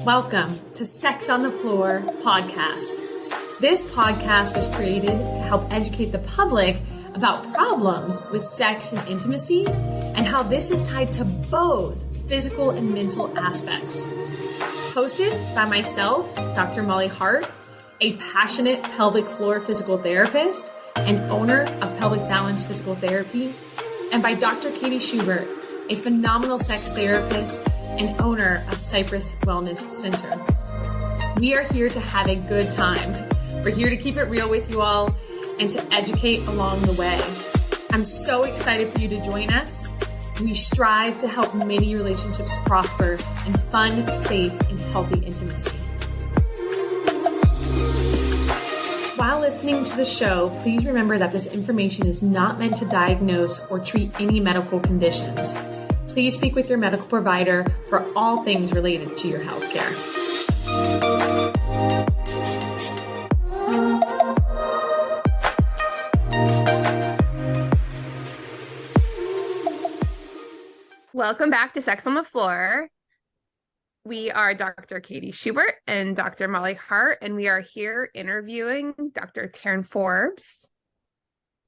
Welcome to Sex on the Floor podcast. This podcast was created to help educate the public about problems with sex and intimacy and how this is tied to both physical and mental aspects. Hosted by myself, Dr. Molly Hart, a passionate pelvic floor physical therapist and owner of Pelvic Balance Physical Therapy, and by Dr. Katie Schubert, a phenomenal sex therapist and owner of Cypress Wellness Center. We are here to have a good time. We're here to keep it real with you all and to educate along the way. I'm so excited for you to join us. We strive to help many relationships prosper in fun, safe, and healthy intimacy. While listening to the show, please remember that this information is not meant to diagnose or treat any medical conditions. Please speak with your medical provider for all things related to your healthcare. Welcome back to Sex on the Floor. We are Dr. Katie Schubert and Dr. Molly Hart, and we are here interviewing Dr. Tarin Forbes.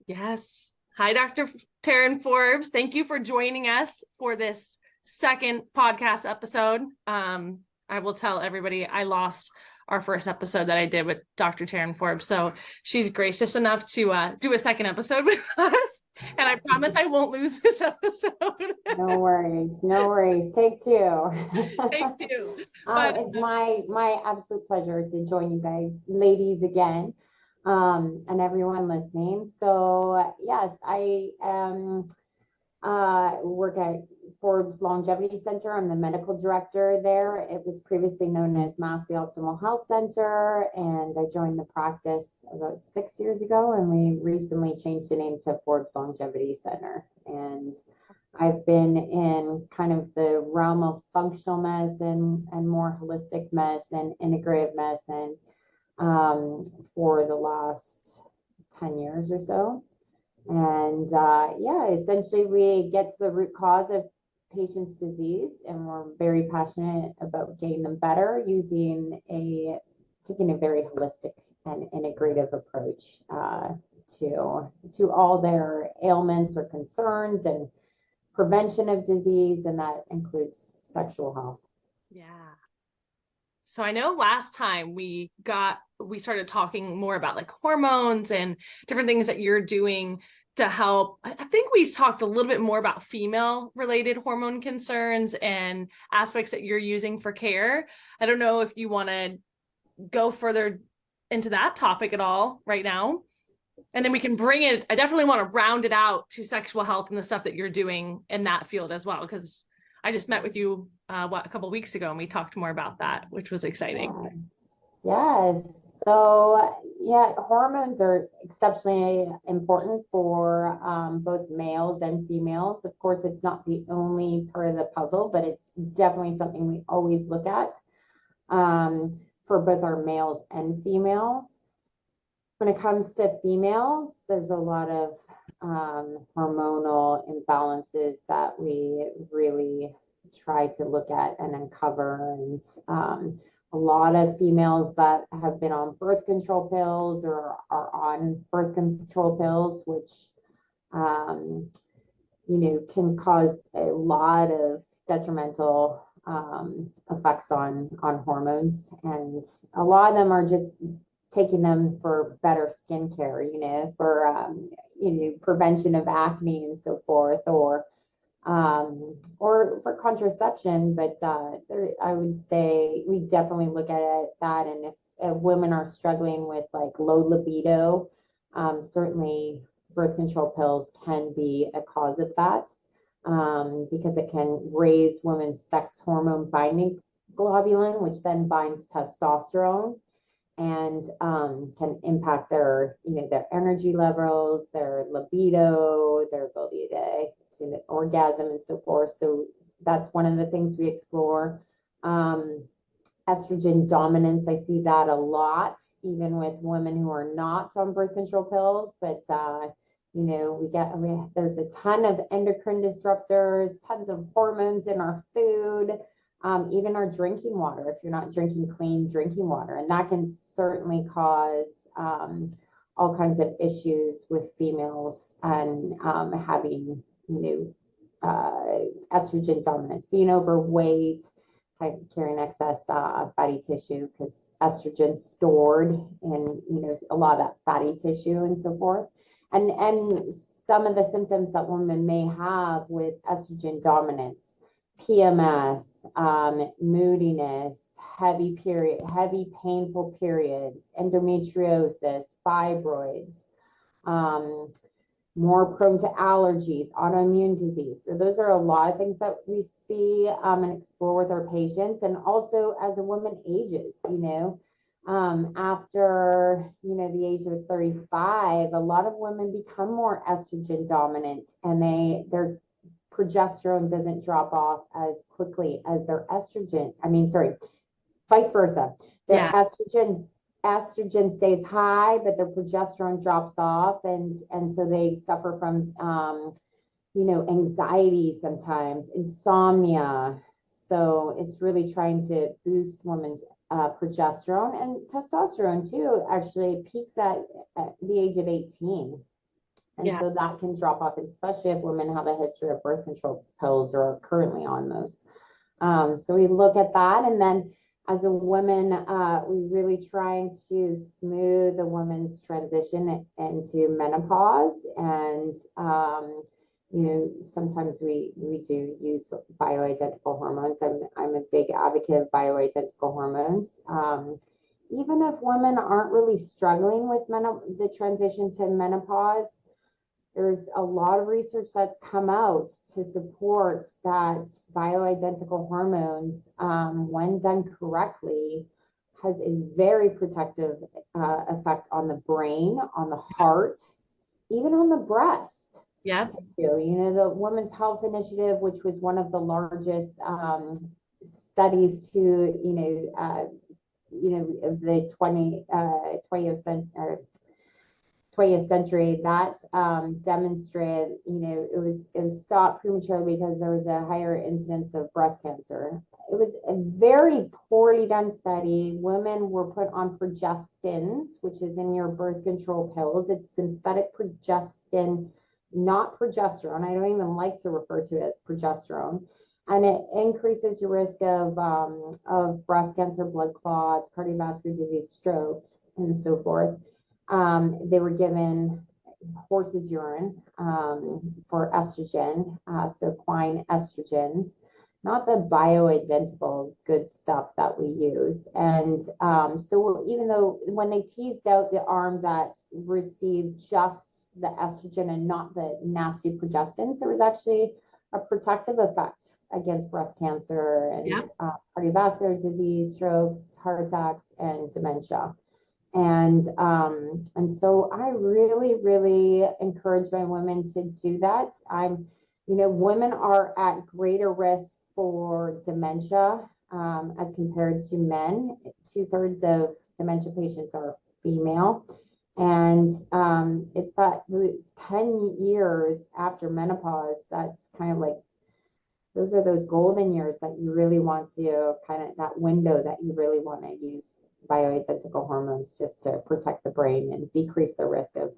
Yes. Hi, Dr. Tarin Forbes. Thank you for joining us for this second podcast episode. I will tell everybody I lost our first episode that I did with Dr. Tarin Forbes. So she's gracious enough to do a second episode with us. And I promise I won't lose this episode. No worries. No worries. Take two. Take two. It's my absolute pleasure to join you guys, ladies, again. And everyone listening. So yes, I work at Forbes Longevity Center. I'm the medical director there. It was previously known as Massey Optimal Health Center, and I joined the practice about 6 years ago, and we recently changed the name to Forbes Longevity Center. And I've been in kind of the realm of functional medicine and more holistic medicine, integrative medicine, for the last 10 years or so. And essentially we get to the root cause of patient's disease, and we're very passionate about getting them better taking a very holistic and integrative approach to all their ailments or concerns and prevention of disease, and that includes sexual health. Yeah. So I know last time we started talking more about like hormones and different things that you're doing to help. I think we talked a little bit more about female related hormone concerns and aspects that you're using for care. I don't know if you want to go further into that topic at all right now. And then we can bring it. I definitely want to round it out to sexual health and the stuff that you're doing in that field as well, because I just met with you a couple of weeks ago and we talked more about that, which was exciting. Yes. So hormones are exceptionally important for both males and females. Of course, it's not the only part of the puzzle, but it's definitely something we always look at for both our males and females. When it comes to females, there's a lot of hormonal imbalances that we really try to look at and uncover. And a lot of females that have been on birth control pills or are on birth control pills, which can cause a lot of detrimental effects on hormones, and a lot of them are just taking them for better skincare, for prevention of acne and so forth, or for contraception. But I would say we definitely look at that, and if women are struggling with like low libido, certainly birth control pills can be a cause of that, because it can raise women's sex hormone binding globulin, which then binds testosterone, and can impact their energy levels, their libido, their ability to orgasm and so forth. So that's one of the things we explore. Estrogen dominance, I see that a lot, even with women who are not on birth control pills, but there's a ton of endocrine disruptors, tons of hormones in our food, even our drinking water, if you're not drinking clean drinking water. And that can certainly cause all kinds of issues with females and having, estrogen dominance, being overweight, carrying excess fatty tissue, because estrogen's stored in, a lot of that fatty tissue and so forth. And some of the symptoms that women may have with estrogen dominance: PMS, moodiness, heavy painful periods, endometriosis, fibroids, more prone to allergies, autoimmune disease. So those are a lot of things that we see and explore with our patients. And also as a woman ages, after, the age of 35, a lot of women become more estrogen dominant, and their progesterone doesn't drop off as quickly as their vice versa. Their estrogen stays high, but their progesterone drops off. And so they suffer from, anxiety sometimes, insomnia. So it's really trying to boost women's progesterone, and testosterone too actually peaks at the age of 18. And so that can drop off, especially if women have a history of birth control pills or are currently on those. So we look at that. And then as a woman, we really trying to smooth the woman's transition into menopause. And, sometimes we do use bioidentical hormones. I'm a big advocate of bioidentical hormones. Even if women aren't really struggling with the transition to menopause, there's a lot of research that's come out to support that bioidentical hormones, when done correctly, has a very protective effect on the brain, on the heart, even on the breast. Tissue. The Women's Health Initiative, which was one of the largest studies to, of the 20th century, that demonstrated, it was stopped prematurely because there was a higher incidence of breast cancer. It was a very poorly done study. Women were put on progestins, which is in your birth control pills. It's synthetic progestin, not progesterone. I don't even like to refer to it as progesterone. And it increases your risk of breast cancer, blood clots, cardiovascular disease, strokes, and so forth. They were given horse's urine for estrogen, so equine estrogens, not the bioidentical good stuff that we use. And so even though when they teased out the arm that received just the estrogen and not the nasty progestins, there was actually a protective effect against breast cancer and cardiovascular disease, strokes, heart attacks, and dementia. And so I really, really encourage my women to do that. Women are at greater risk for dementia as compared to men. 2/3 of dementia patients are female. And it's 10 years after menopause. That's kind of like, those are those golden years that you really want to that window that you really want to use bioidentical hormones just to protect the brain and decrease the risk of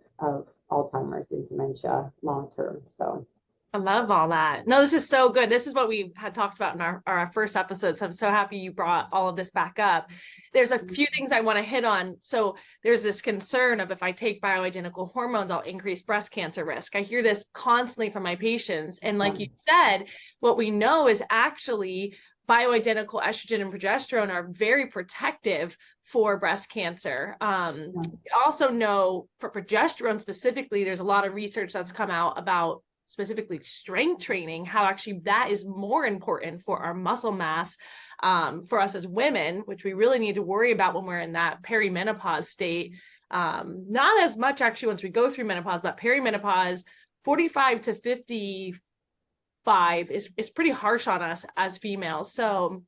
Alzheimer's and dementia long term. So I love all that. No, this is so good. This is what we had talked about in our first episode. So I'm so happy you brought all of this back up. There's a few things I want to hit on. So there's this concern of, if I take bioidentical hormones, I'll increase breast cancer risk. I hear this constantly from my patients. And like you said, what we know is actually bioidentical estrogen and progesterone are very protective for breast cancer. We also know for progesterone specifically, there's a lot of research that's come out about specifically strength training, how actually that is more important for our muscle mass for us as women, which we really need to worry about when we're in that perimenopause state. Not as much actually once we go through menopause, but perimenopause, 45 to 55 is pretty harsh on us as females. So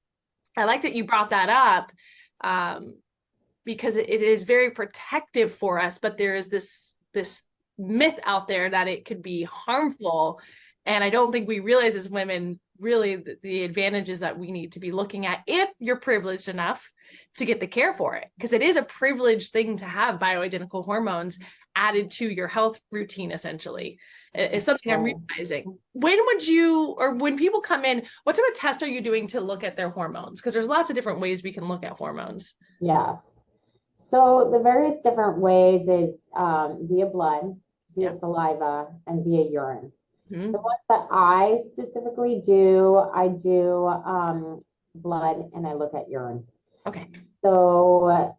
I like that you brought that up because it is very protective for us, but there is this myth out there that it could be harmful. And I don't think we realize as women really the advantages that we need to be looking at if you're privileged enough to get the care for it, because it is a privileged thing to have bioidentical hormones added to your health routine. Essentially, it's something I'm realizing. When would you, or when people come in, what type of test are you doing to look at their hormones? Because there's lots of different ways we can look at hormones. Yes. So the various different ways is via blood, via saliva, and via urine. Mm-hmm. The ones that I specifically do, I do blood and I look at urine. Okay. So,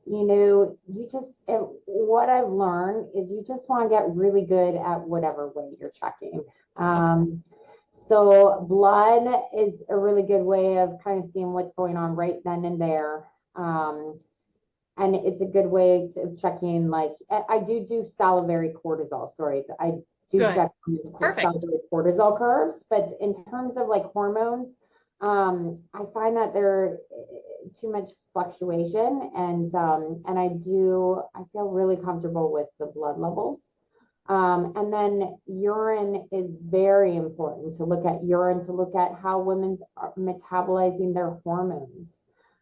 what I've learned is you just want to get really good at whatever way you're checking. So blood is a really good way of kind of seeing what's going on right then and there. And it's a good way of checking, like, I do salivary cortisol. Sorry, I do check salivary cortisol curves, but in terms of like hormones, I find that there too much fluctuation, and I feel really comfortable with the blood levels. And then urine is very important to look at urine, to look at how women's are metabolizing their hormones.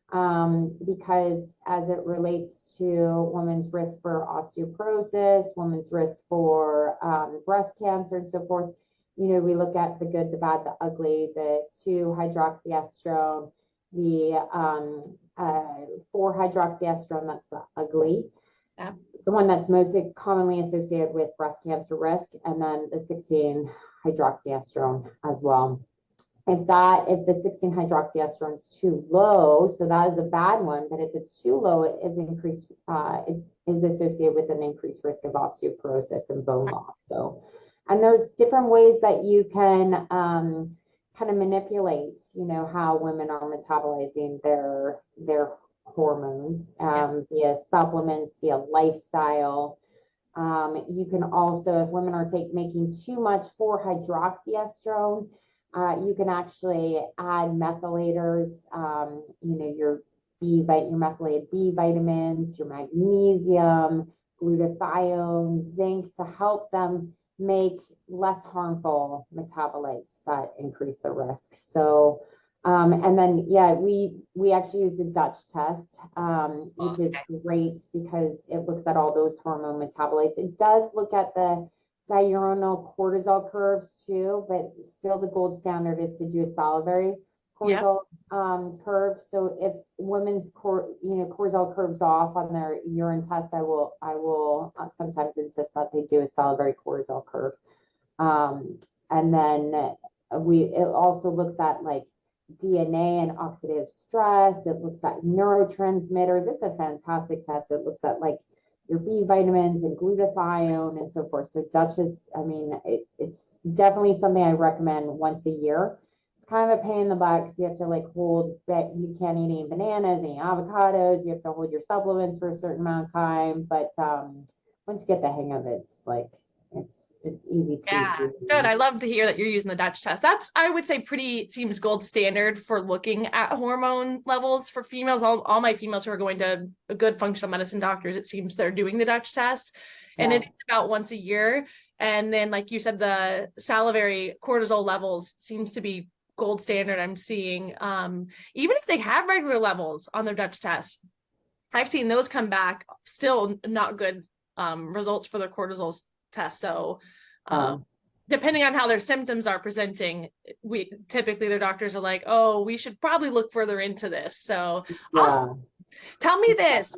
Because as it relates to women's risk for osteoporosis, women's risk for breast cancer and so forth, we look at the good, the bad, the ugly, the 2-hydroxyestrone, the 4-hydroxyestrone, that's the ugly. Yeah. It's the one that's most commonly associated with breast cancer risk, and then the 16-hydroxyestrone as well. If the 16-hydroxyestrone is too low, so that is a bad one, but if it's too low, it is associated with an increased risk of osteoporosis and bone loss. So, and there's different ways that you can kind of manipulate, how women are metabolizing their hormones, via supplements, via lifestyle. You can also, if women are making too much 4-hydroxyestrone, you can actually add methylators, your methylated B vitamins, your magnesium, glutathione, zinc, to help them make less harmful metabolites that increase the risk. So, and then, we actually use the Dutch test, which is great because it looks at all those hormone metabolites. It does look at the diurnal cortisol curves too, but still the gold standard is to do a salivary cortisol curve. So if women's cortisol curves off on their urine test, I will sometimes insist that they do a salivary cortisol curve. And then it also looks at like DNA and oxidative stress. It looks at neurotransmitters. It's a fantastic test. It looks at like your B vitamins and glutathione and so forth. So Dutch is, it's definitely something I recommend once a year. It's kind of a pain in the butt because you have to you can't eat any bananas, any avocados. You have to hold your supplements for a certain amount of time. But once you get the hang of it, it's easy peasy. Yeah, good. I love to hear that you're using the Dutch test. That's, I would say, seems gold standard for looking at hormone levels for females. All my females who are going to a good functional medicine doctors, it seems they're doing the Dutch test, and it's about once a year. And then, like you said, the salivary cortisol levels seems to be gold standard. I'm seeing, even if they have regular levels on their Dutch test, I've seen those come back still not good results for their cortisol test. So depending on how their symptoms are presenting, typically their doctors are like, oh, we should probably look further into this. So tell me this,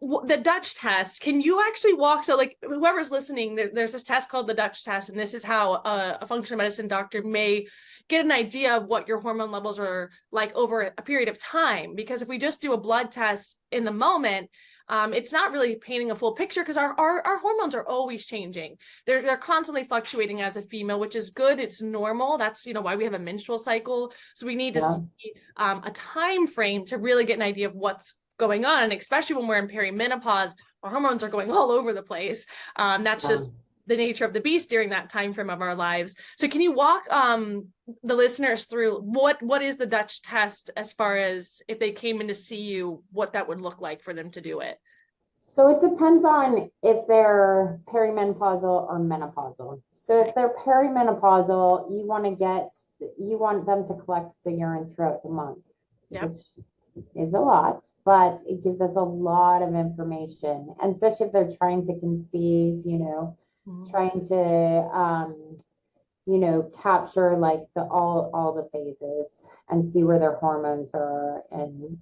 the Dutch test, can you actually walk? So like whoever's listening, there's this test called the Dutch test, and this is how a functional medicine doctor may get an idea of what your hormone levels are like over a period of time. Because if we just do a blood test in the moment, it's not really painting a full picture because our hormones are always changing. They're constantly fluctuating as a female, which is good. It's normal. That's why we have a menstrual cycle. So we need to see a time frame to really get an idea of what's going on. And especially when we're in perimenopause, our hormones are going all over the place. That's just the nature of the beast during that time frame of our lives. So can you walk the listeners through what is the Dutch test as far as if they came in to see you, what that would look like for them to do it? So it depends on if they're perimenopausal or menopausal. So if they're perimenopausal, you want them to collect the urine throughout the month, Yep. which is a lot, but it gives us a lot of information. And especially if they're trying to conceive, trying to capture like all the phases and see where their hormones are and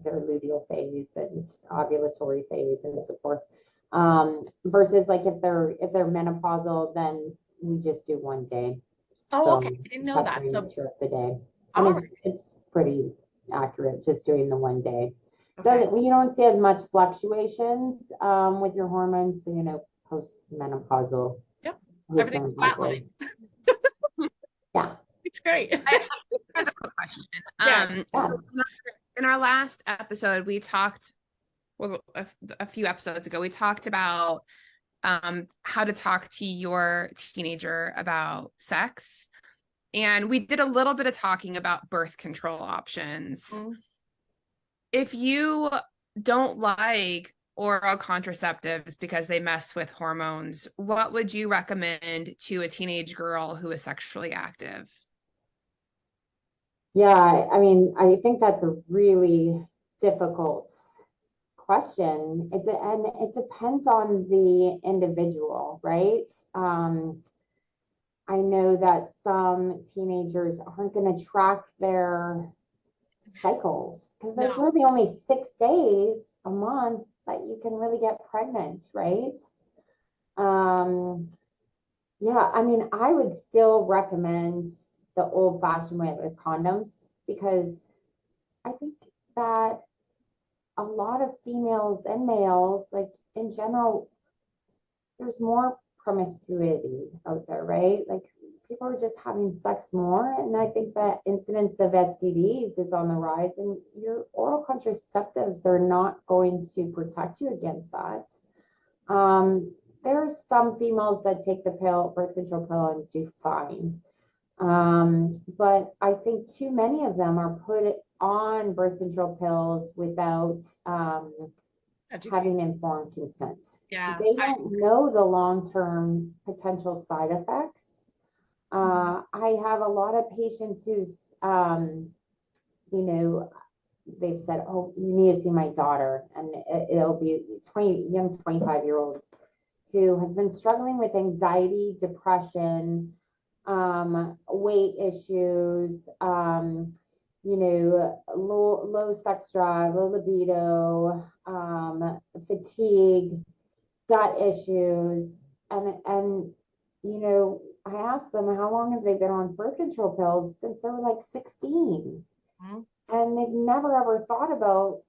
their luteal phase and ovulatory phase and so forth. Versus like if they're menopausal, then we just do 1 day. Oh, okay. I didn't know that. So throughout the day. And it's pretty accurate just doing the 1 day. okay. You don't see as much fluctuations with your hormones, post-menopausal. Yep. Everything's flatline. Yeah. It's great. I have a quick question. So in our last episode, we talked, a few episodes ago, we talked about how to talk to your teenager about sex. And we did a little bit of talking about birth control options. Mm-hmm. If you don't like oral contraceptives because they mess with hormones, what would you recommend to a teenage girl who is sexually active? Yeah, I mean, I think that's a really difficult question. And it depends on the individual, right? I know that some teenagers aren't going to track their cycles because there's really only 6 days a month that you can really get pregnant, right? Yeah, I mean, I would still recommend the old-fashioned way with condoms because I think that a lot of females and males, like in general, there's more promiscuity out there, right? Like people are just having sex more. And I think that incidence of STDs is on the rise, and your oral contraceptives are not going to protect you against that. There's some females that take the birth control pill and do fine. But I think too many of them are put on birth control pills without having informed consent. Yeah, they don't know the long-term potential side effects. I have a lot of patients who's, they've said, "Oh, you need to see my daughter," and it'll be 25-year-old who has been struggling with anxiety, depression, weight issues, low sex drive, low libido, fatigue, gut issues. And I asked them, how long have they been on birth control pills? Since they were like 16. Mm-hmm. And they've never ever thought about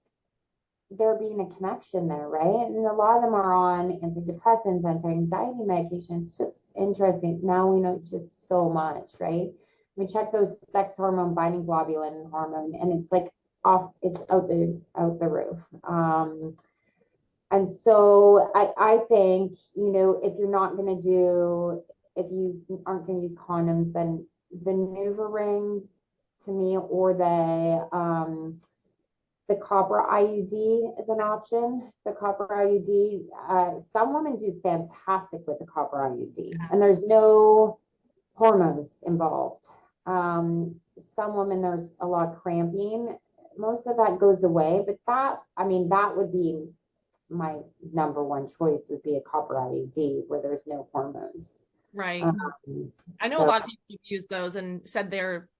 there being a connection there, right? And a lot of them are on antidepressants, anti-anxiety medications. It's just interesting. Now we know just so much, right? We check those sex hormone binding globulin hormone, and it's like it's out the roof. And so I think, if you aren't going to use condoms, then the NuvaRing to me, or the copper IUD is an option. The copper IUD, some women do fantastic with the copper IUD, and there's no hormones involved. Some women, there's a lot of cramping. Most of that goes away, but that would be my number one choice, would be a copper IUD where there's no hormones. Right. I know a lot of people have used those and said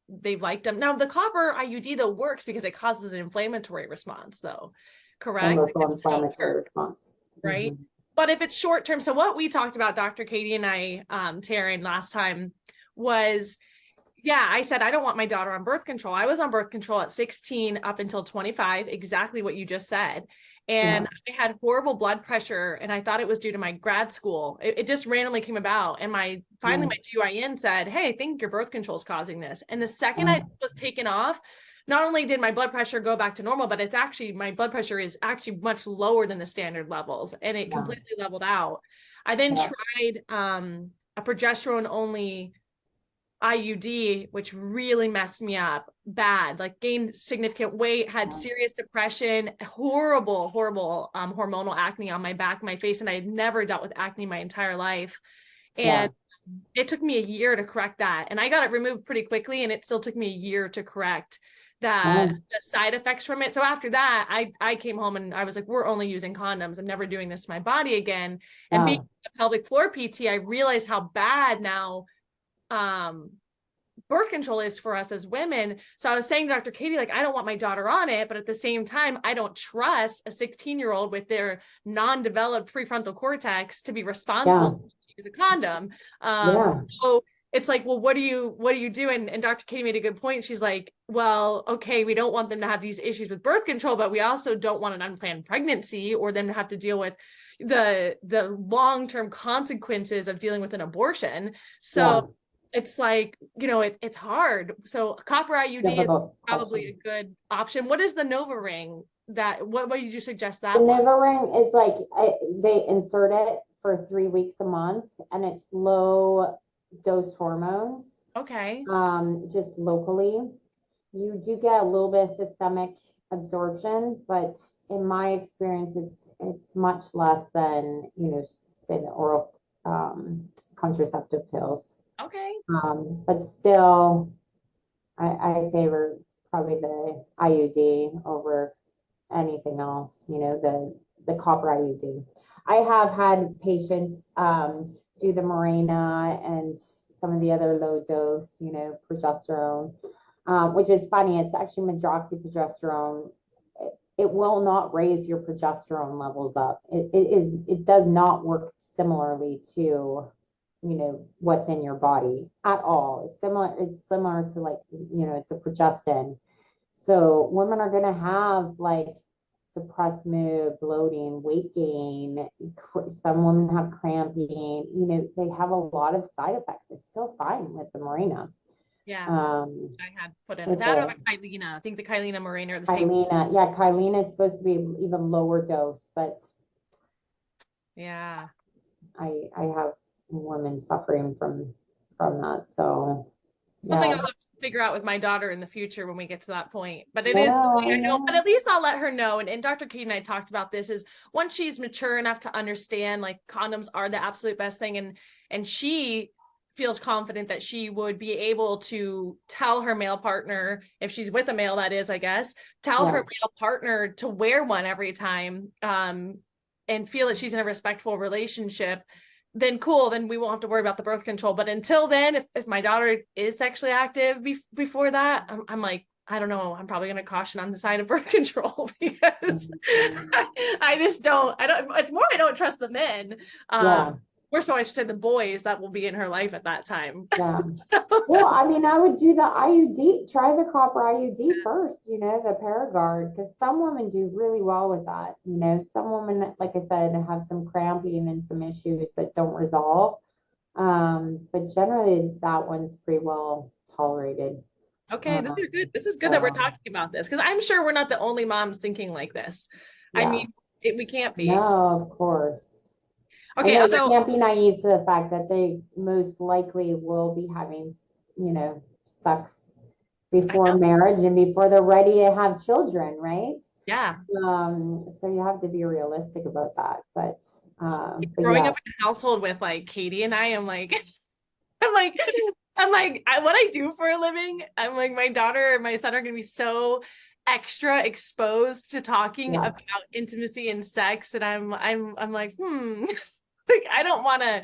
they've liked them. Now the copper IUD though works because it causes an inflammatory response though, correct? Inflammatory response. Right. Mm-hmm. But if it's short term, so what we talked about, Dr. Katie and I, Tarin, last time was, I said, I don't want my daughter on birth control. I was on birth control at 16 up until 25, exactly what you just said. And I had horrible blood pressure, and I thought it was due to my grad school. It just randomly came about. And my GYN said, "Hey, I think your birth control is causing this." And the second I was taken off, not only did my blood pressure go back to normal, but my blood pressure is actually much lower than the standard levels, and it completely leveled out. I then tried a progesterone only IUD, which really messed me up bad, like gained significant weight, had serious depression, horrible hormonal acne on my back, my face, and I had never dealt with acne my entire life. And it took me a year to correct that, and I got it removed pretty quickly, and it still took me a year to correct the side effects from it. So after that, I came home and I was like, we're only using condoms. I'm never doing this to my body again. And being a pelvic floor PT, I realized how bad now birth control is for us as women. So I was saying to Dr. Katie, like, I don't want my daughter on it, but at the same time, I don't trust a 16-year-old with their non-developed prefrontal cortex to be responsible to use a condom. So it's like, well, what do you do? And Dr. Katie made a good point. She's like, well, okay, we don't want them to have these issues with birth control, but we also don't want an unplanned pregnancy or them to have to deal with the long-term consequences of dealing with an abortion. So it's like, it's hard. So copper IUD is probably a good option. What is the Nova ring? What did you suggest that? The Nova ring is like, they insert it for 3 weeks a month, and it's low dose hormones. Okay. Just locally. You do get a little bit of systemic absorption, but in my experience, it's much less than, say the oral contraceptive pills. Okay. But still, I favor probably the IUD over anything else, the copper IUD. I have had patients do the Mirena and some of the other low dose, progesterone, which is funny. It's actually medroxyprogesterone. It will not raise your progesterone levels up. It does not work similarly to, what's in your body at all. It's similar to, like, it's a progestin. So women are going to have like depressed mood, bloating, weight gain. Some women have cramping, they have a lot of side effects. It's still fine with the Mirena. Yeah. I had put in that or Kylena. I think the Kylena Mirena are the same. Yeah, Kylena is supposed to be even lower dose, but yeah, I have women suffering from that. So something I'll have to figure out with my daughter in the future when we get to that point. But it is something I know, but at least I'll let her know. And Dr. Katie and I talked about this, is once she's mature enough to understand, like, condoms are the absolute best thing, and she feels confident that she would be able to tell her male partner, if she's with a male, that is, I guess, tell her male partner to wear one every time, and feel that she's in a respectful relationship, then cool, then we won't have to worry about the birth control. But until then, if my daughter is sexually active before that, I'm like, I don't know, I'm probably going to caution on the side of birth control because I just don't, it's more, I don't trust the men. Or so I should say the boys that will be in her life at that time. Yeah. Well, I mean, I would do the IUD, try the copper IUD first, the Paragard, because some women do really well with that. Some women, like I said, have some cramping and some issues that don't resolve. But generally that one's pretty well tolerated. Okay, this is good. This is good that we're talking about this, because I'm sure we're not the only moms thinking like this. I mean, we can't be. No, of course. Okay, you can't be naive to the fact that they most likely will be having, sex before marriage and before they're ready to have children, right? Yeah. So you have to be realistic about that. But growing up in a household with like Katie and I'm like, what I do for a living, I'm like, my daughter and my son are going to be so extra exposed to talking about intimacy and sex, and I'm like, like, I don't want to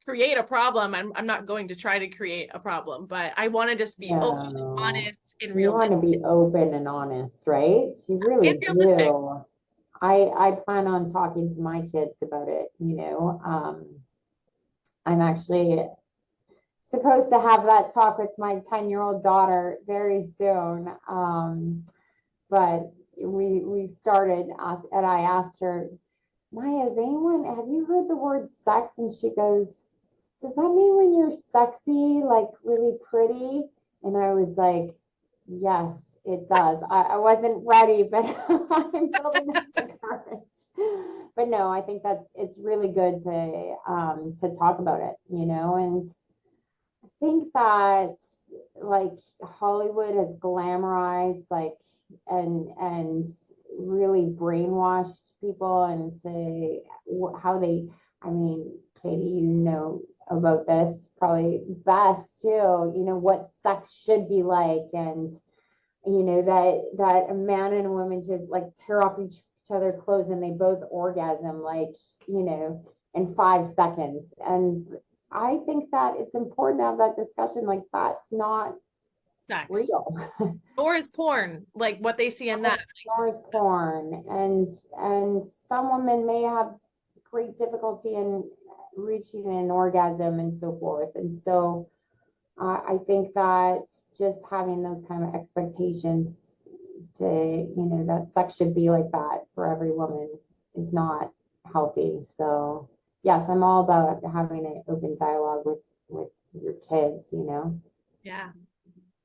create a problem. I'm not going to try to create a problem, but I want to just be open and honest and real. You want to be open and honest, right? You really do. I plan on talking to my kids about it. I'm actually supposed to have that talk with my 10-year-old daughter very soon. But we started, and I asked her, Maya, have you heard the word sex? And she goes, does that mean when you're sexy, like really pretty? And I was like, yes, it does. I wasn't ready, but I'm building up the courage. But no, I think it's really good to talk about it, and think that like Hollywood has glamorized like and really brainwashed people into how they, I mean, Katie, you know about this probably best too, you know, what sex should be like, and you know that a man and a woman just like tear off each other's clothes and they both orgasm like, you know, in 5 seconds. And I think that it's important to have that discussion. Like that's not Sex. real. Or is porn, like what they see in that. Or is porn. And some women may have great difficulty in reaching an orgasm and so forth. And so I think that just having those kind of expectations to, you know, that sex should be like that for every woman is not healthy. So yes, I'm all about having an open dialogue with your kids, you know. Yeah.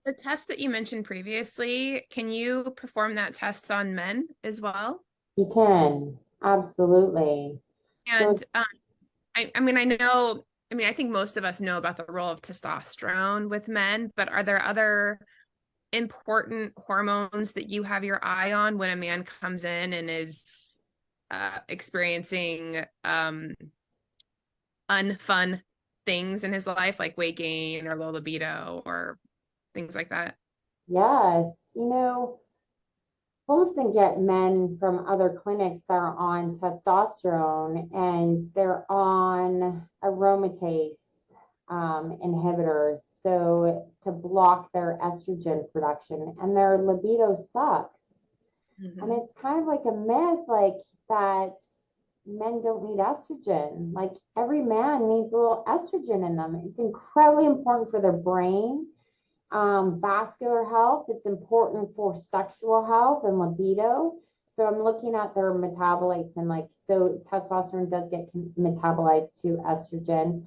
The test that you mentioned previously, can you perform that test on men as well? You can, absolutely. And I mean, I think most of us know about the role of testosterone with men, but are there other important hormones that you have your eye on when a man comes in and is experiencing unfun things in his life, like weight gain or low libido or things like that? Yes, you know, often get men from other clinics that are on testosterone and they're on aromatase inhibitors, so to block their estrogen production, and their libido sucks. And it's kind of like a myth, like that men don't need estrogen. Like every man needs a little estrogen in them. It's incredibly important for their brain, vascular health. It's important for sexual health and libido. So I'm looking at their metabolites, and like, so testosterone does get metabolized to estrogen.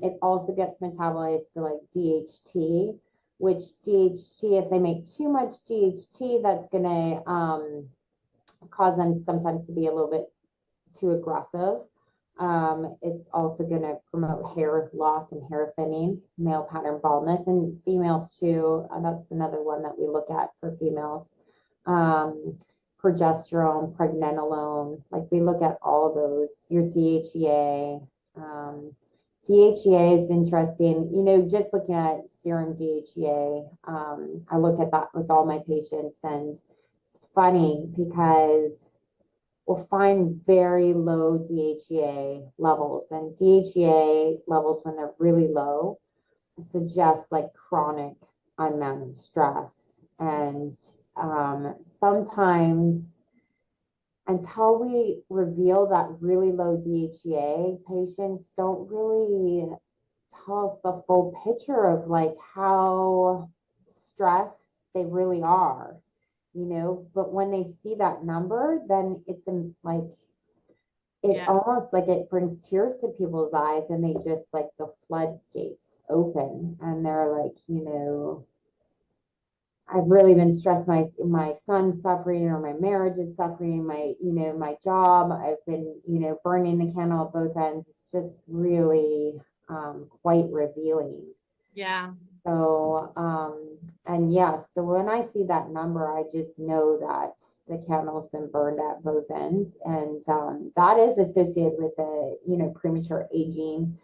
It also gets metabolized to like DHT, which DHT, if they make too much DHT, that's going to cause them sometimes to be a little bit too aggressive. It's also going to promote hair loss and hair thinning, male pattern baldness, and females too. That's another one that we look at for females. Progesterone, pregnenolone, like we look at all those, your DHEA. DHEA is interesting, you know, just looking at serum DHEA. I look at that with all my patients, and it's funny because we'll find very low DHEA levels, and DHEA levels when they're really low suggest like chronic unmanaged stress. And sometimes until we reveal that really low DHEA, patients don't really tell us the full picture of like how stressed they really are, you know. But when they see that number, then it's like it almost like it brings tears to people's eyes, and they just like the floodgates open, and they're like, you know, I've really been stressed. My son's suffering, or my marriage is suffering, my, you know, my job. I've been, you know, burning the candle at both ends. It's just really quite revealing. Yeah. So, and yeah, so when I see that number, I just know that the candle's been burned at both ends. And that is associated with the, you know, premature aging,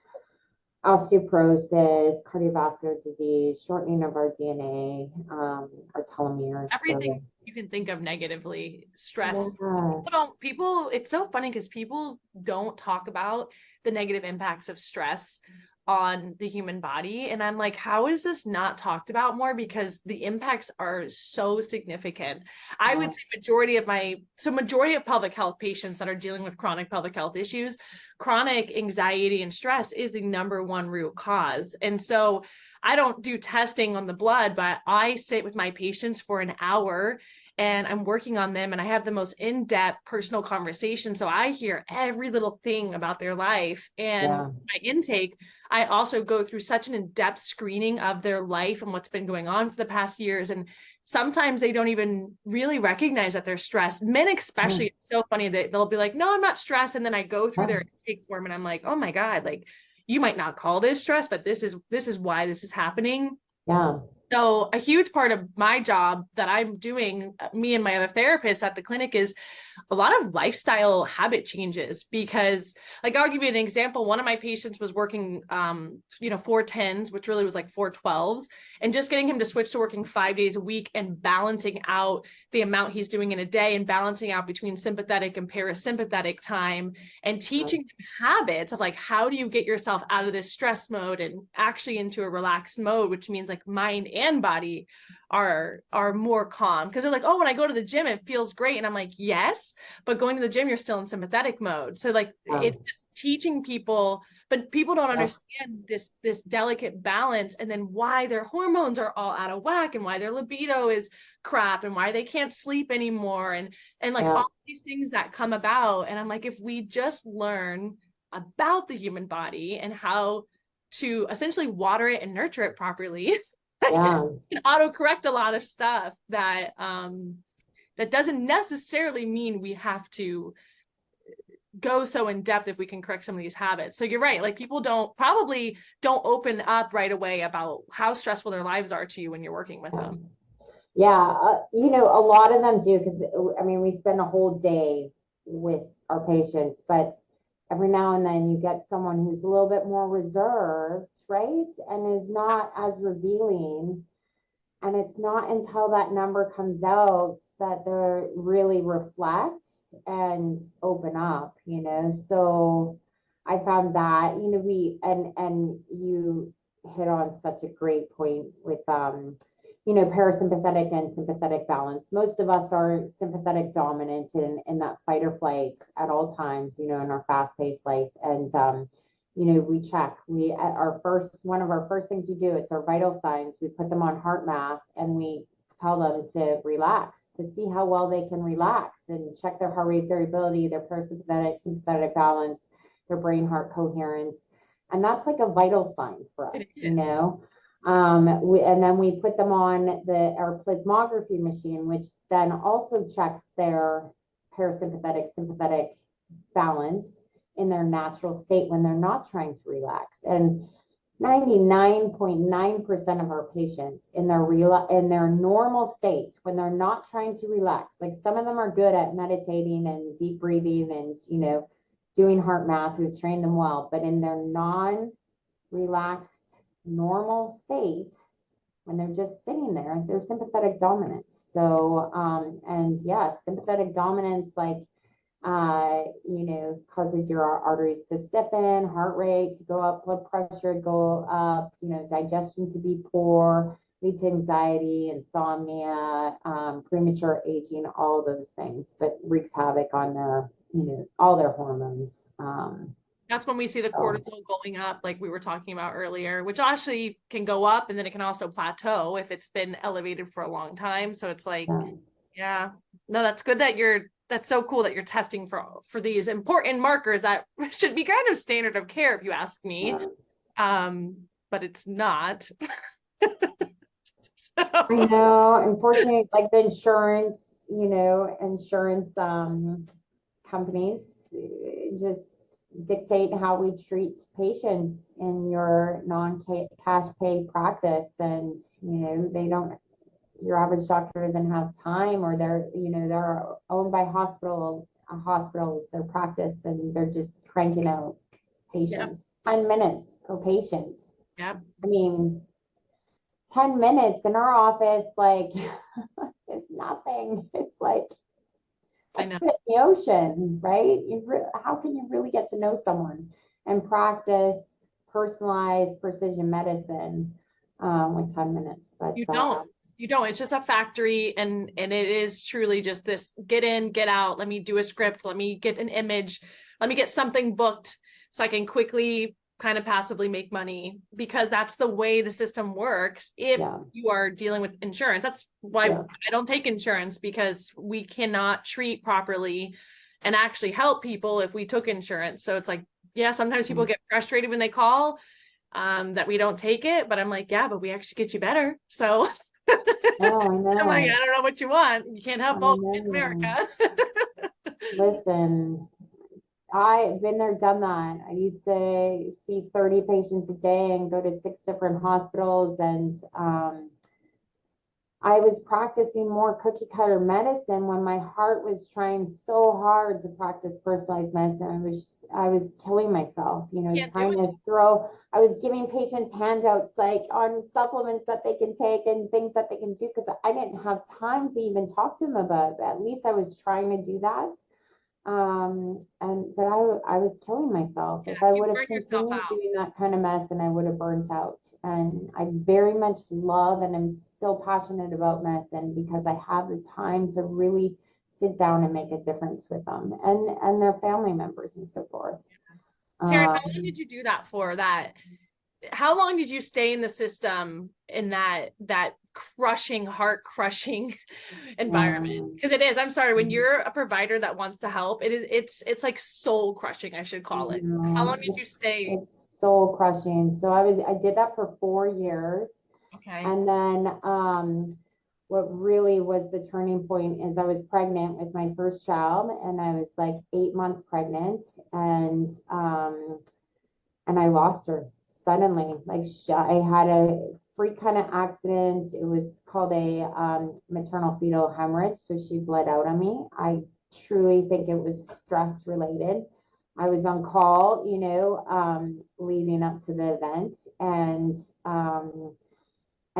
osteoporosis, cardiovascular disease, shortening of our DNA, our telomeres. Everything you can think of negatively, stress. Yes. People, it's so funny because people don't talk about the negative impacts of stress on the human body. And I'm like, how is this not talked about more? Because the impacts are so significant. I would say majority of pelvic health patients that are dealing with chronic pelvic health issues, chronic anxiety and stress is the number one root cause. And so I don't do testing on the blood, but I sit with my patients for an hour and I'm working on them, and I have the most in-depth personal conversation. So I hear every little thing about their life, and my intake, I also go through such an in-depth screening of their life and what's been going on for the past years. And sometimes they don't even really recognize that they're stressed. Men especially, it's so funny that they'll be like, no, I'm not stressed. And then I go through their intake form and I'm like, oh my God, like you might not call this stress, but this is why this is happening. Yeah. So a huge part of my job that I'm doing, me and my other therapists at the clinic, is a lot of lifestyle habit changes. Because, like, I'll give you an example. One of my patients was working 410s, which really was like 412s, and just getting him to switch to working 5 days a week and balancing out the amount he's doing in a day and balancing out between sympathetic and parasympathetic time, and teaching him habits of like, how do you get yourself out of this stress mode and actually into a relaxed mode, which means like mind and body are more calm. Because they're like, oh, when I go to the gym it feels great, and I'm like, yes, but going to the gym you're still in sympathetic mode. So like it's just teaching people, but people don't understand this delicate balance, and then why their hormones are all out of whack, and why their libido is crap, and why they can't sleep anymore, and like all these things that come about. And I'm like, if we just learn about the human body and how to essentially water it and nurture it properly, can autocorrect a lot of stuff that that doesn't necessarily mean we have to go so in depth if we can correct some of these habits. So you're right. Like, people probably don't open up right away about how stressful their lives are to you when you're working with them. Yeah. A lot of them do, because I mean, we spend a whole day with our patients, but every now and then you get someone who's a little bit more reserved, right? And is not as revealing. And it's not until that number comes out that they really reflect and open up, So I found that, and you hit on such a great point with, parasympathetic and sympathetic balance. Most of us are sympathetic dominant in that fight or flight at all times, in our fast-paced life. And, we check. One of our first things we do, it's our vital signs. We put them on heart math, and we tell them to relax, to see how well they can relax, and check their heart rate variability, their parasympathetic, sympathetic balance, their brain heart coherence. And that's like a vital sign for us, and then we put them on our plasmography machine, which then also checks their parasympathetic, sympathetic balance in their natural state when they're not trying to relax. And 99.9% of our patients in their normal state, when they're not trying to relax, like some of them are good at meditating and deep breathing and, doing heart math, we've trained them well, but in their non-relaxed normal state, when they're just sitting there, they're sympathetic dominant. So, sympathetic dominance, like, causes your arteries to stiffen, heart rate to go up, blood pressure to go up, digestion to be poor, lead to anxiety, insomnia, premature aging, all of those things, but wreaks havoc on their, all their hormones. That's when we see the cortisol going up, like we were talking about earlier, which actually can go up, and then it can also plateau if it's been elevated for a long time. So it's like, no, that's good that's so cool that you're testing for these important markers that should be kind of standard of care, if you ask me. But it's not. I know, unfortunately, like the insurance companies just dictate how we treat patients in your non-cash pay practice. And, your average doctor doesn't have time, or they're owned by hospitals, their practice, and they're just cranking out patients. 10 minutes per patient. I mean, 10 minutes in our office, like, it's nothing. It's like a spit in the ocean, right? How can you really get to know someone and practice personalized precision medicine with 10 minutes? But you don't. It's just a factory, and it is truly just this get in, get out. Let me do a script. Let me get an image. Let me get something booked so I can quickly kind of passively make money, because that's the way the system works. If you are dealing with insurance, that's why I don't take insurance, because we cannot treat properly and actually help people if we took insurance. So it's like, sometimes people get frustrated when they call that we don't take it, but I'm like, but we actually get you better. So I know. I'm like, I don't know what you want. You can't help both in America. Listen, I've been there, done that. I used to see 30 patients a day and go to 6 different hospitals. And I was practicing more cookie cutter medicine when my heart was trying so hard to practice personalized medicine. I was killing myself, trying to I was giving patients handouts like on supplements that they can take and things that they can do because I didn't have time to even talk to them about it. But at least I was trying to do that. But I was killing myself. Yeah, If I you would have burn yourself continued out. doing that kind of medicine, I would have burnt out. And I very much love and I'm still passionate about medicine because I have the time to really sit down and make a difference with them and their family members and so forth. Tarin, how long did you do that for? How long did you stay in the system in that crushing, heart crushing environment? Because it is, I'm sorry, when you're a provider that wants to help, it's like soul crushing, I should call it. How long did you stay? It's soul crushing. So I did that for 4 years. Okay. And then what really was the turning point is I was pregnant with my first child and I was like 8 months pregnant and I lost her suddenly. Like I had a freak kind of accident. It was called a maternal fetal hemorrhage. So she bled out on me. I truly think it was stress related. I was on call, leading up to the event, and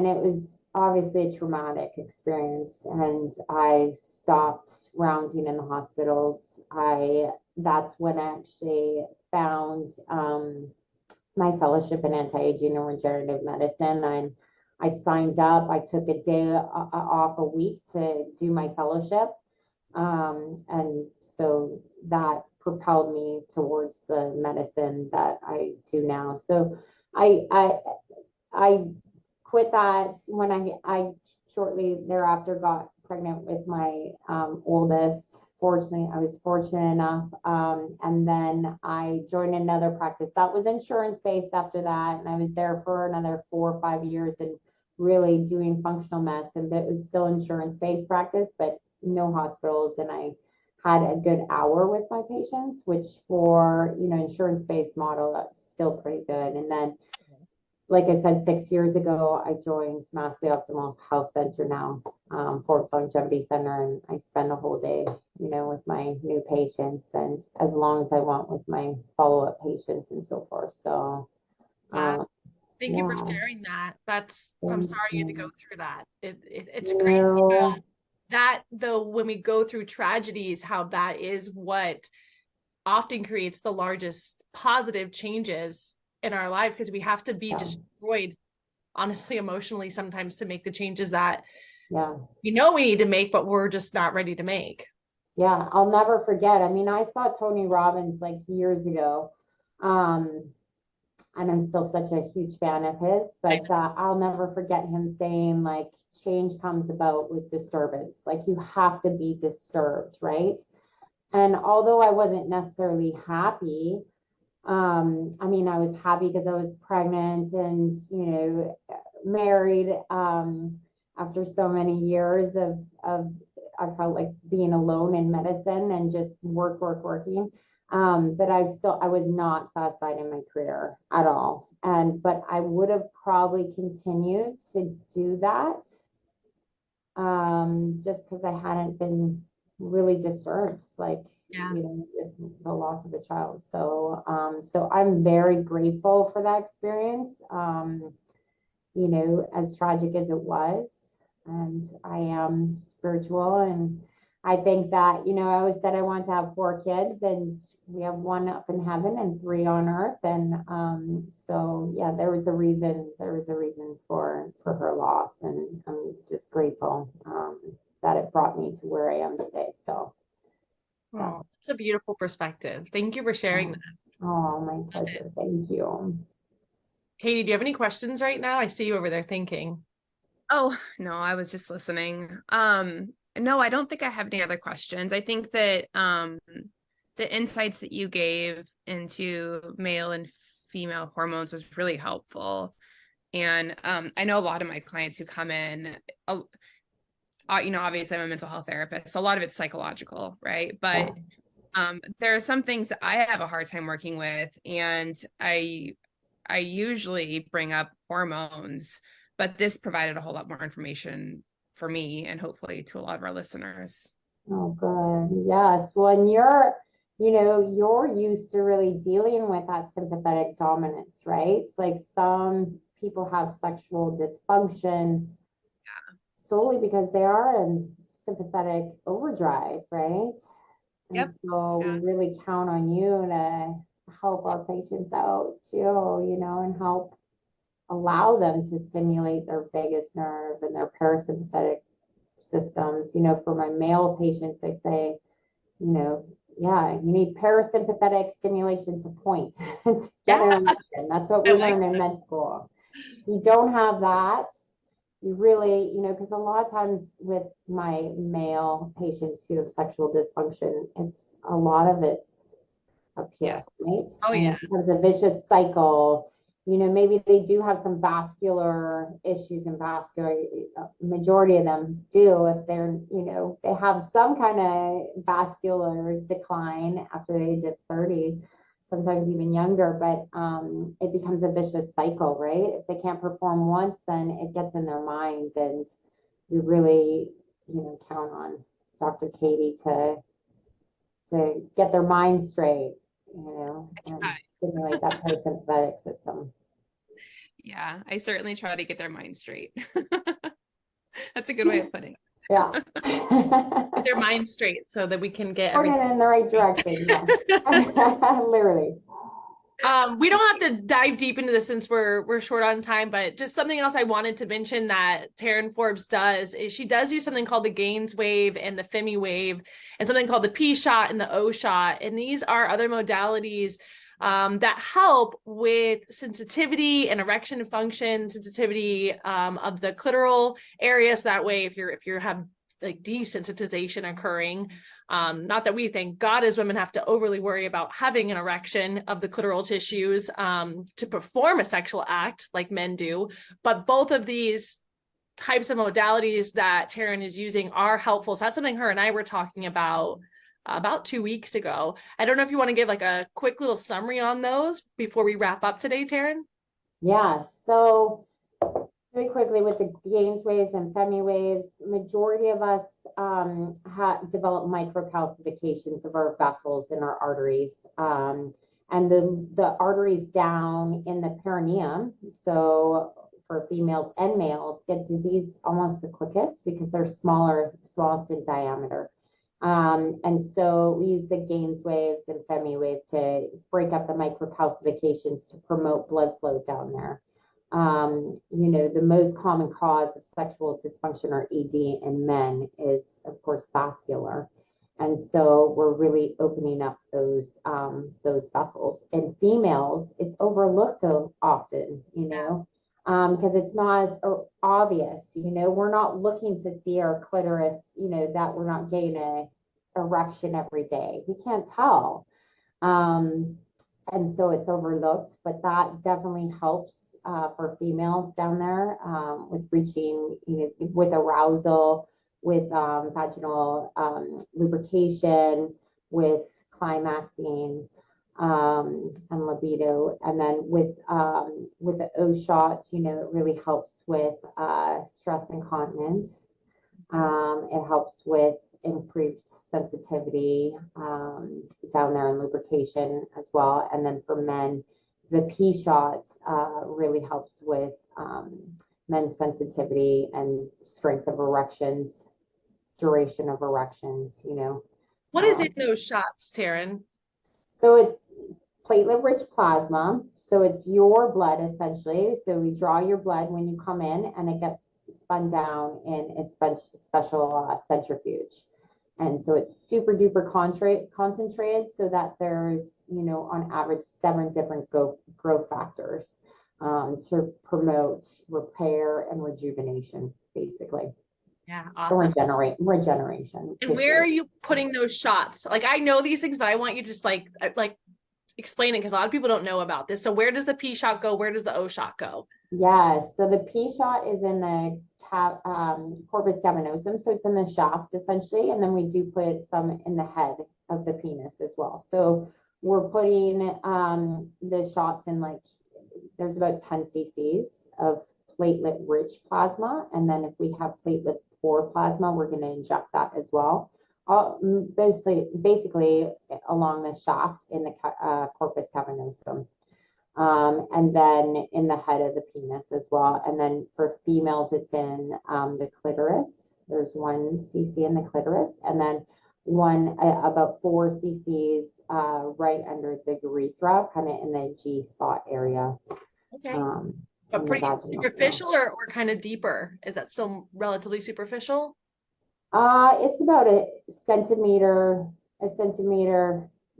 it was obviously a traumatic experience. And I stopped rounding in the hospitals. That's when I actually found my fellowship in anti-aging and regenerative medicine. And I signed up. I took a day off a week to do my fellowship. And so that propelled me towards the medicine that I do now. So I quit that when I shortly thereafter got pregnant with my oldest. Fortunately, I was fortunate enough. And then I joined another practice that was insurance based after that. And I was there for another 4 or 5 years and really doing functional medicine, but it was still insurance based practice, but no hospitals. And I had a good hour with my patients, which for, insurance based model, that's still pretty good. And then like I said, 6 years ago, I joined Massey Optimal Health Center now, Forbes Longevity Center, and I spend a whole day, with my new patients and as long as I want with my follow-up patients and so forth. So, Thank you for sharing that. I'm sorry you had to go through that. It's crazy that though, when we go through tragedies, how that is what often creates the largest positive changes in our life, because we have to be destroyed, honestly, emotionally sometimes to make the changes that we need to make, but we're just not ready to make. Yeah, I'll never forget. I mean, I saw Tony Robbins like years ago. And I'm still such a huge fan of his, but I'll never forget him saying like change comes about with disturbance. Like you have to be disturbed, right? And although I wasn't necessarily happy, I mean, I was happy because I was pregnant and, married, after so many years of, I felt like being alone in medicine and just working. But I was not satisfied in my career at all. But I would have probably continued to do that, just because I hadn't been really disturbed, like, with the loss of a child. So, so I'm very grateful for that experience, as tragic as it was. And I am spiritual. And I think that, I always said I want to have 4 kids and we have 1 up in heaven and 3 on earth. And, so yeah, there was a reason for her loss. And I'm just grateful, that it brought me to where I am today. So. Oh, it's a beautiful perspective. Thank you for sharing that. Oh, my pleasure. Thank you. Katie, do you have any questions right now? I see you over there thinking. Oh, no, I was just listening. No, I don't think I have any other questions. I think that the insights that you gave into male and female hormones was really helpful. And I know a lot of my clients who come in, obviously I'm a mental health therapist, so a lot of it's psychological, right? But There are some things that I have a hard time working with, and I usually bring up hormones, but this provided a whole lot more information for me and hopefully to a lot of our listeners. Oh, good. Yes. Well, and you're used to really dealing with that sympathetic dominance, right? It's like some people have sexual dysfunction solely because they are in sympathetic overdrive, right? And Yep. so we really count on you to help our patients out too, and help allow them to stimulate their vagus nerve and their parasympathetic systems. For my male patients, I say, yeah, you need parasympathetic stimulation to point to get an erection. That's what we learn in med school. If you don't have that, you really, because a lot of times with my male patients who have sexual dysfunction, a lot of it's up here, right? Oh, and yeah. it becomes a vicious cycle. Maybe they do have some vascular issues, and majority of them do if they're, they have some kind of vascular decline after the age of 30, sometimes even younger, but it becomes a vicious cycle, right? If they can't perform once, then it gets in their mind, and we really, count on Dr. Katie to get their mind straight, and stimulate that parasympathetic system. Yeah, I certainly try to get their mind straight. That's a good way of putting it. Yeah. Their mind straight so that we can get everything in the right direction. Yeah. Literally. We don't have to dive deep into this since we're short on time, but just something else I wanted to mention that Tarin Forbes does is she does use something called the Gaines wave and the Femi wave and something called the P shot and the O shot. And these are other modalities that help with sensitivity and erection function, sensitivity of the clitoral area. So that way, if you have like desensitization occurring, not that we thank God as women have to overly worry about having an erection of the clitoral tissues to perform a sexual act like men do, but both of these types of modalities that Tarin is using are helpful. So that's something her and I were talking about 2 weeks ago. I don't know if you want to give like a quick little summary on those before we wrap up today, Tarin. Yeah, so really quickly with the Gaines waves and Femi waves, majority of us develop microcalcifications of our vessels in our arteries. And the arteries down in the perineum, so for females and males, get diseased almost the quickest because they're smallest in diameter. And so we use the Gaines waves and Femi wave to break up the microcalcifications to promote blood flow down there. The most common cause of sexual dysfunction or ED in men is, of course, vascular. And so we're really opening up those vessels. In females, it's overlooked often, because it's not as obvious, we're not looking to see our clitoris, that we're not getting an erection every day. We can't tell. And so it's overlooked, but that definitely helps for females down there with reaching, with arousal, with vaginal lubrication, with climaxing and libido. And then with the O shot, it really helps with stress incontinence. It helps with improved sensitivity down there and lubrication as well. And then for men, the P shot really helps with men's sensitivity and strength of erections, duration of erections, What is in those shots, Tarin? So it's platelet-rich plasma. So it's your blood, essentially. So we draw your blood when you come in, and it gets spun down in a special centrifuge. And so it's super duper concentrated so that there's, on average, 7 different growth factors to promote repair and rejuvenation, basically. Yeah, awesome. Regeneration. And where are you putting those shots? Like, I know these things, but I want you to just like explain it because a lot of people don't know about this. So where does the P shot go? Where does the O shot go? Yes. So the P shot is in the corpus cavernosum, so it's in the shaft essentially, and then we do put some in the head of the penis as well. So we're putting the shots in, like, there's about 10 cc's of platelet rich plasma, and then if we have platelet poor plasma, we're going to inject that as well. Basically along the shaft in the corpus cavernosum. And then in the head of the penis as well. And then for females, it's in the clitoris. There's 1 cc in the clitoris, and then about 4 cc's right under the urethra, kind of in the G spot area. Okay. But pretty superficial or kind of deeper? Is that still relatively superficial? It's about a centimeter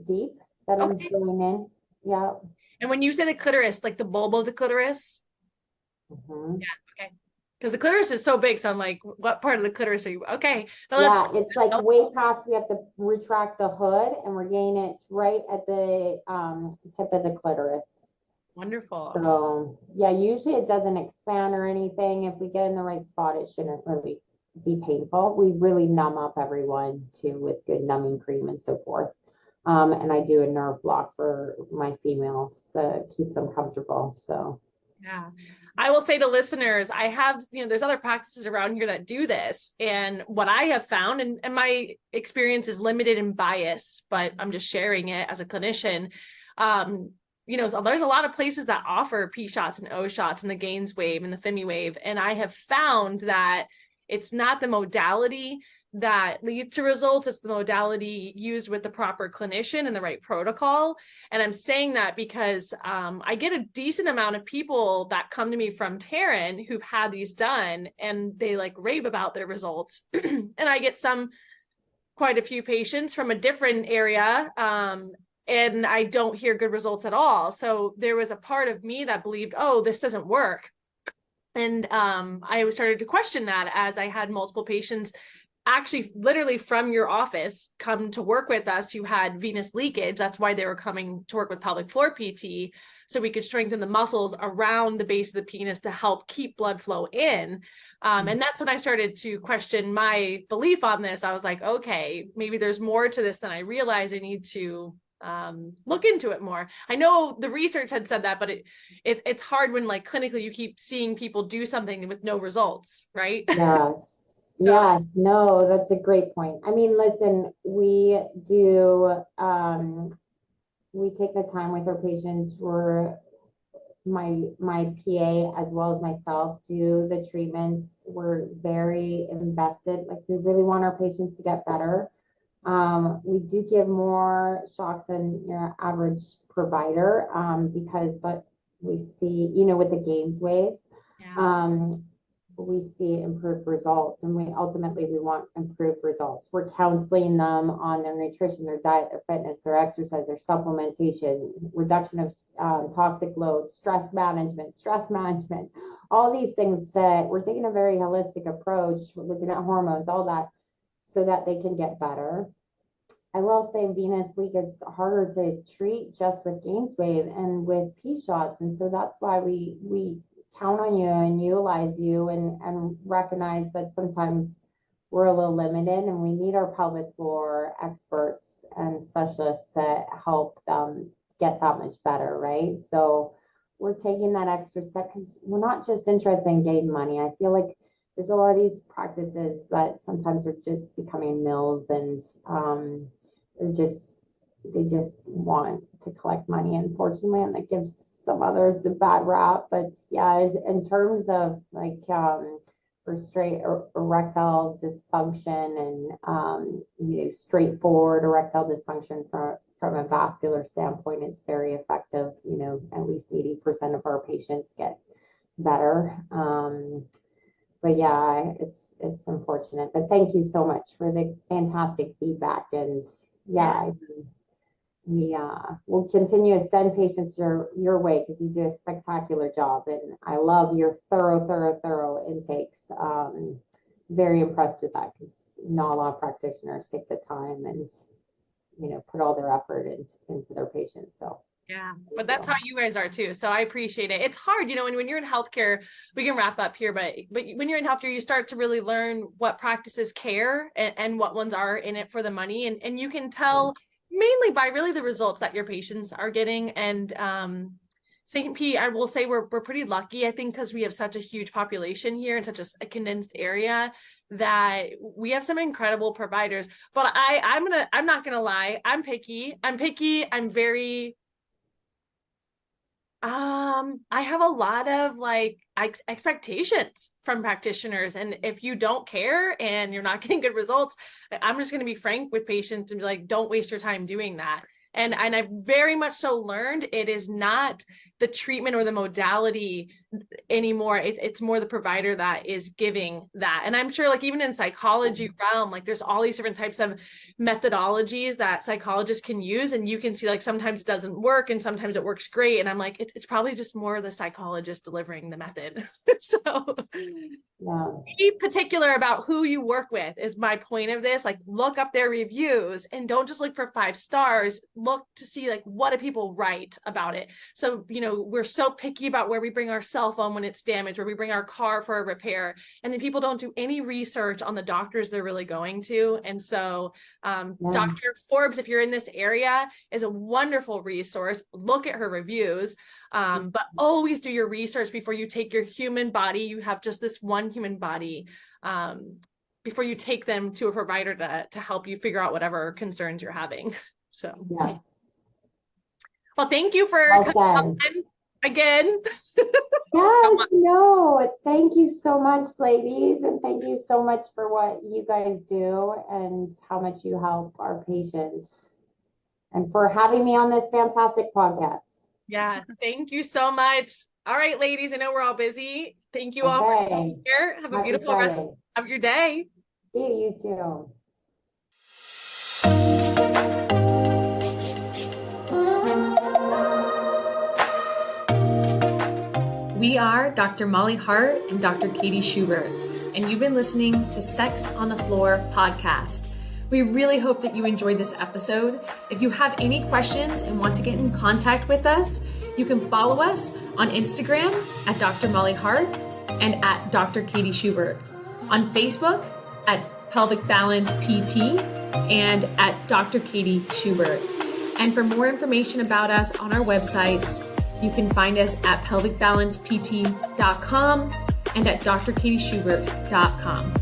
deep that I'm going in. Yeah. And when you say the clitoris, like the bulb of the clitoris? Mm-hmm. Yeah, okay. Because the clitoris is so big, so I'm like, what part of the clitoris are you? Okay. Yeah, it's like way past, we have to retract the hood, and we're getting it right at the tip of the clitoris. Wonderful. So yeah, usually it doesn't expand or anything. If we get in the right spot, it shouldn't really be painful. We really numb up everyone too with good numbing cream and so forth. And I do a nerve block for my females to keep them comfortable. So yeah, I will say to listeners, I have, there's other practices around here that do this. And what I have found, and my experience is limited and biased, but I'm just sharing it as a clinician. So there's a lot of places that offer P shots and O shots and the Gaines wave and the Femi wave. And I have found that it's not the modality that leads to results. It's the modality used with the proper clinician and the right protocol. And I'm saying that because I get a decent amount of people that come to me from Tarin who've had these done, and they like rave about their results. And I get quite a few patients from a different area, and I don't hear good results at all. So there was a part of me that believed, oh, this doesn't work. And I started to question that as I had multiple patients actually literally from your office come to work with us who had venous leakage. That's why they were coming to work with pelvic floor PT, so we could strengthen the muscles around the base of the penis to help keep blood flow in. And that's when I started to question my belief on this. I was like, okay, maybe there's more to this than I realized. I need to look into it more. I know the research had said that, but it's hard when like clinically you keep seeing people do something with no results, right? Yes. Yes, no, that's a great point. I mean, listen, we do, we take the time with our patients. My PA as well as myself do the treatments. We're very invested. Like, we really want our patients to get better. We do give more shocks than your average provider, because we see, with the Gaines waves, we see improved results, and we want improved results. We're counseling them on their nutrition, their diet, their fitness, their exercise, their supplementation, reduction of toxic load, stress management, all these things. We're taking a very holistic approach. We're looking at hormones, all that, so that they can get better. I will say venous leak is harder to treat just with Gaines wave and with P shots, and so that's why we count on you and utilize you, and recognize that sometimes we're a little limited, and we need our pelvic floor experts and specialists to help them get that much better, right? So we're taking that extra step because we're not just interested in gaining money. I feel like there's a lot of these practices that sometimes are just becoming mills, and they just want to collect money, unfortunately, and that gives some others a bad rap. But yeah, in terms of like for straight erectile dysfunction and straightforward erectile dysfunction from a vascular standpoint, it's very effective. At least 80% of our patients get better. But yeah, it's unfortunate. But thank you so much for the fantastic feedback, and yeah. We'll continue to send patients your way, because you do a spectacular job, and I love your thorough intakes. Very impressed with that, because not a lot of practitioners take the time and put all their effort into their patients. So Yeah, but that's how you guys are too. So I appreciate it. It's hard, when you're in healthcare, we can wrap up here, but when you're in healthcare, you start to really learn what practices care and what ones are in it for the money. And you can tell mainly by really the results that your patients are getting. And St. Pete, I will say we're pretty lucky, I think, because we have such a huge population here in such a condensed area, that we have some incredible providers. But I'm not gonna lie, I'm picky. I'm very I have a lot of expectations from practitioners. And if you don't care and you're not getting good results, I'm just going to be frank with patients and be like, don't waste your time doing that. And I've very much so learned it is not the treatment or the modality anymore. It's more the provider that is giving that. And I'm sure even in psychology realm, there's all these different types of methodologies that psychologists can use. And you can see sometimes it doesn't work and sometimes it works great. And I'm like, it's probably just more the psychologist delivering the method. So be particular about who you work with is my point of this. Look up their reviews and don't just look for 5 stars. Look to see what do people write about it. So, we're so picky about where we bring our cell phone when it's damaged, where we bring our car for a repair. And then people don't do any research on the doctors they're really going to. And so Dr. Forbes, if you're in this area, is a wonderful resource. Look at her reviews. But always do your research before you take your human body. You have just this one human body before you take them to a provider to help you figure out whatever concerns you're having. So, yes. Well, thank you for coming again. Yes, no, thank you so much, ladies. And thank you so much for what you guys do and how much you help our patients, and for having me on this fantastic podcast. Yeah, thank you so much. All right, ladies, I know we're all busy. Thank you all for being here. Have a beautiful rest of your day. You too. We are Dr. Molly Hart and Dr. Katie Schubert, and you've been listening to Sex on the Floor podcast. We really hope that you enjoyed this episode. If you have any questions and want to get in contact with us, you can follow us on Instagram at Dr. Molly Hart and at Dr. Katie Schubert, on Facebook at Pelvic Balance PT and at Dr. Katie Schubert. And for more information about us on our websites, you can find us at pelvicbalancept.com and at drkatieschubert.com.